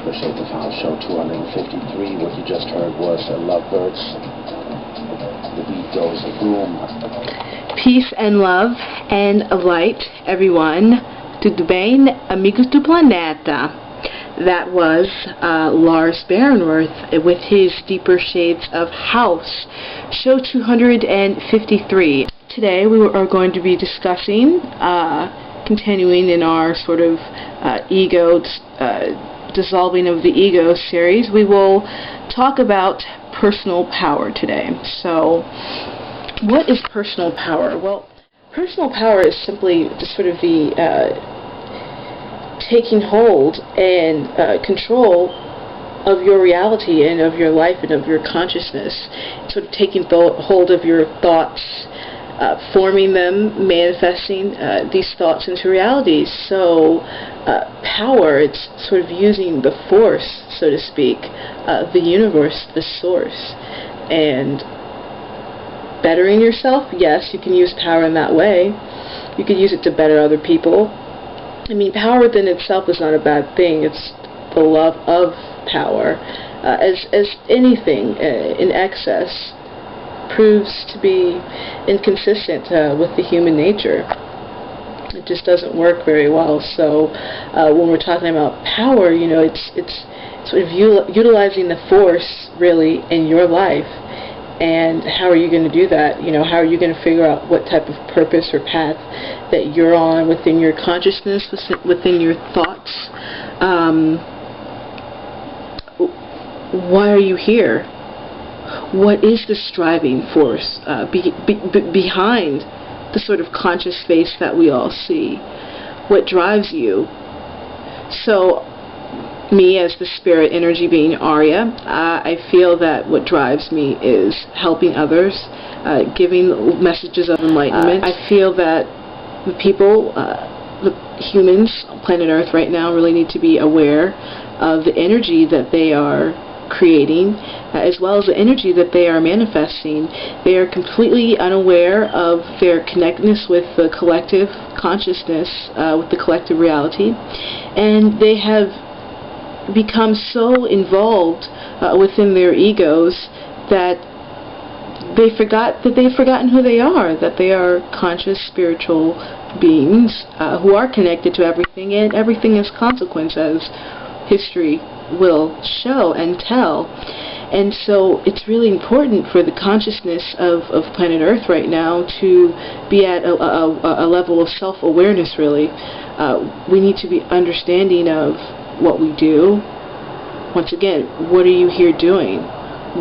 for Shape of House Show 253. What you just heard was Lovebirds. The beat goes boom. Peace and love and light, everyone. Tudo bem, amigos do planeta? That was Lars Barrenworth with his Deeper Shades of House, show 253. Today we are going to be discussing, continuing in our sort of dissolving of the ego series, we will talk about personal power today. So, what is personal power? Well, personal power is simply sort of the taking hold and control of your reality and of your life and of your consciousness. Sort of taking hold of your thoughts, forming them, manifesting these thoughts into reality. So power, it's sort of using the force, so to speak, the universe, the source, and bettering yourself. Yes, you can use power in that way. You could use it to better other people. I mean, power within itself is not a bad thing. It's the love of power. As anything in excess proves to be inconsistent with the human nature. It just doesn't work very well. So when we're talking about power, you know, it's sort of utilizing the force really in your life. And how are you going to do that? You know, how are you going to figure out what type of purpose or path that you're on within your consciousness, within your thoughts? Why are you here? What is the striving force behind the sort of conscious space that we all see? What drives you? So, me as the spirit energy being Arya, I feel that what drives me is helping others, giving messages of enlightenment. I feel that the people, the humans on planet Earth right now really need to be aware of the energy that they are creating, as well as the energy that they are manifesting. They are completely unaware of their connectedness with the collective consciousness, with the collective reality, and they have become so involved within their egos that they've forgotten who they are, that they are conscious spiritual beings who are connected to everything, and everything is consequence, as history will show and tell. And so it's really important for the consciousness of planet Earth right now to be at a level of self-awareness, really. We need to be understanding of what we do. Once again, what are you here doing?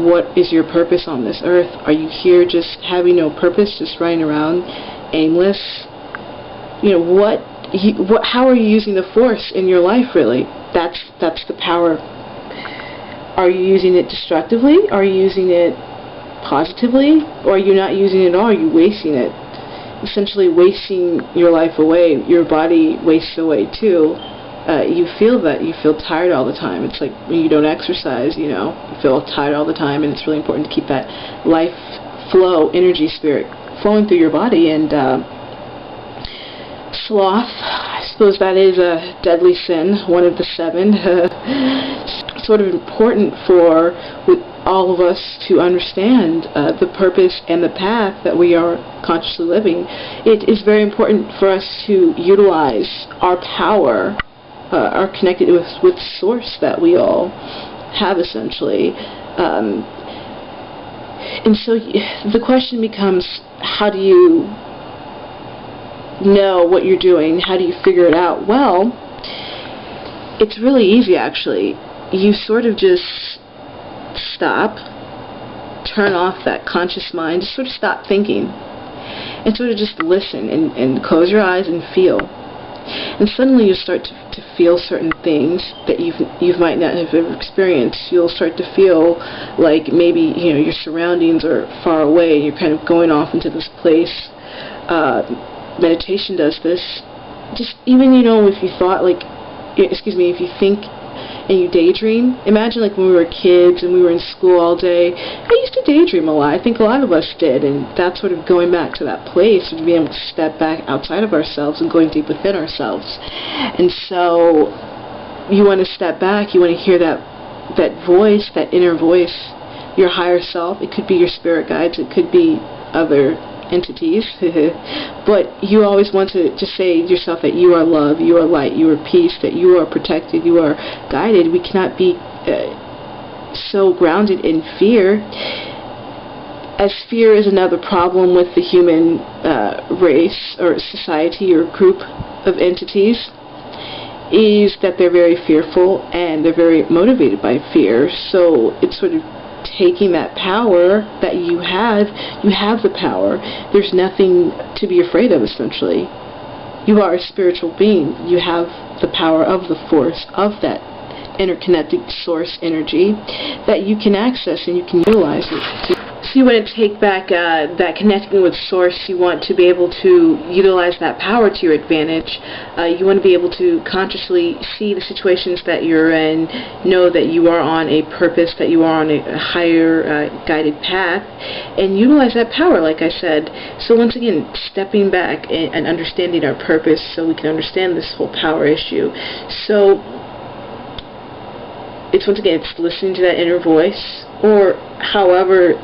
What is your purpose on this earth? Are you here just having no purpose, just running around aimless? You know, how are you using the force in your life, really? That's the power. Are you using it destructively? Are you using it positively? Or are you not using it at all? Are you wasting it? Essentially wasting your life away. Your body wastes away too. You feel that. You feel tired all the time. It's like when you don't exercise, you know, you feel tired all the time, and it's really important to keep that life flow, energy, spirit flowing through your body. And sloth, I suppose that is a deadly sin, one of the 7. Sort of important for all of us to understand the purpose and the path that we are consciously living. It is very important for us to utilize our power, are connected with source that we all have, essentially. And so the question becomes, how do you know what you're doing? How do you figure it out? Well, it's really easy, actually. You sort of just stop, turn off that conscious mind, just sort of stop thinking, and sort of just listen and close your eyes and feel. And suddenly you start to feel certain things that you might not have ever experienced. You'll start to feel like maybe, you know, your surroundings are far away and you're kind of going off into this place. Meditation does this. Just even, you know, if you thought like, if you think and you daydream. Imagine like when we were kids and we were in school all day. I used to daydream a lot. I think a lot of us did, and that's sort of going back to that place of being able to step back outside of ourselves and going deep within ourselves. And so you want to step back, you want to hear that voice, that inner voice, your higher self. It could be your spirit guides, it could be other entities, but you always want to just say to yourself that you are love, you are light, you are peace, that you are protected, you are guided. We cannot be so grounded in fear, as fear is another problem with the human race or society or group of entities, is that they're very fearful and they're very motivated by fear. So it's sort of taking that power that you have the power. There's nothing to be afraid of, essentially. You are a spiritual being. You have the power of the force, of that interconnected source energy that you can access and you can utilize it. So you want to take back that connecting with source. You want to be able to utilize that power to your advantage. You want to be able to consciously see the situations that you're in, know that you are on a purpose, that you are on a higher guided path, and utilize that power, like I said. So once again, stepping back and understanding our purpose so we can understand this whole power issue. So it's, once again, it's listening to that inner voice, or however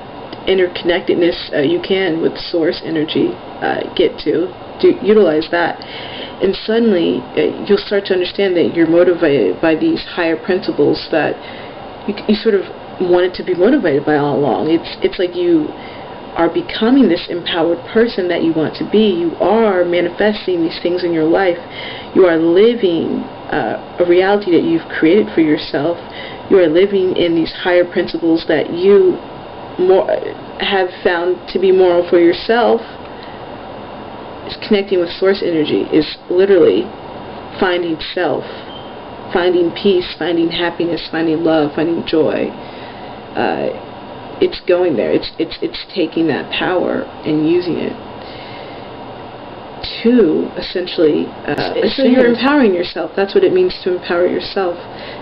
interconnectedness you can with source energy get to utilize that, and suddenly you'll start to understand that you're motivated by these higher principles that you sort of wanted to be motivated by all along. It's like you are becoming this empowered person that you want to be. You are manifesting these things in your life. You are living a reality that you've created for yourself. You are living in these higher principles that you have found to be moral for yourself. Is connecting with source energy, is literally finding self, finding peace, finding happiness, finding love, finding joy. It's going there. It's taking that power and using it to essentially. So you're empowering yourself. That's what it means to empower yourself.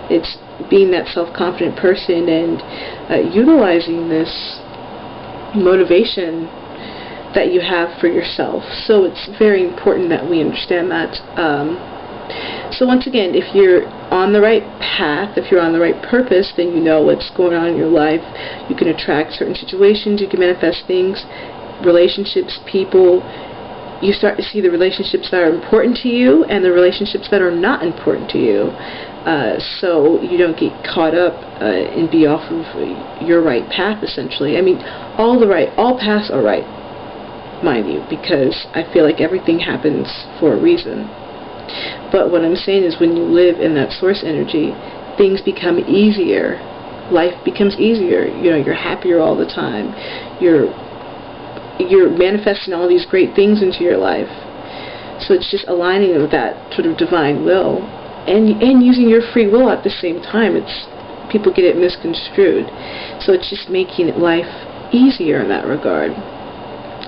It's being that self-confident person and utilizing this motivation that you have for yourself. So it's very important that we understand that. So once again, if you're on the right path, if you're on the right purpose, then you know what's going on in your life. You can attract certain situations, you can manifest things, relationships, people. You start to see the relationships that are important to you and the relationships that are not important to you. So you don't get caught up and be off of your right path, essentially. I mean, all paths are right, mind you, because I feel like everything happens for a reason. But what I'm saying is, when you live in that source energy, things become easier. Life becomes easier. You know, you're happier all the time. You're manifesting all these great things into your life. So it's just aligning with that sort of divine will, and using your free will at the same time. People get it misconstrued. So it's just making life easier in that regard.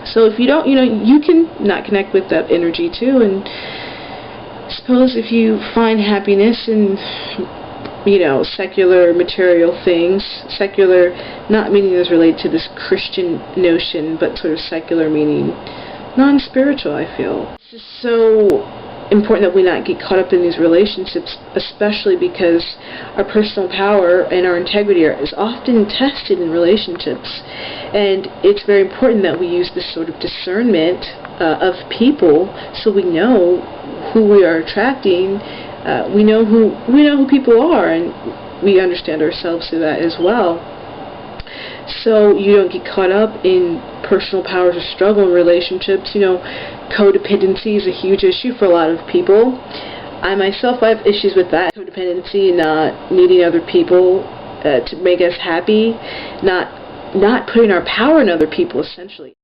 So if you don't, you can not connect with that energy too, and suppose if you find happiness in, secular material things, secular not meaning as related to this Christian notion, but sort of secular meaning non-spiritual, I feel. It's just so important that we not get caught up in these relationships, especially because our personal power and our integrity is often tested in relationships. And it's very important that we use this sort of discernment of people, so we know who we are attracting. We know who people are, and we understand ourselves through that as well. So you don't get caught up in personal powers or struggle in relationships. Codependency is a huge issue for a lot of people. I myself have issues with that. Codependency, not needing other people to make us happy, not putting our power in other people, essentially.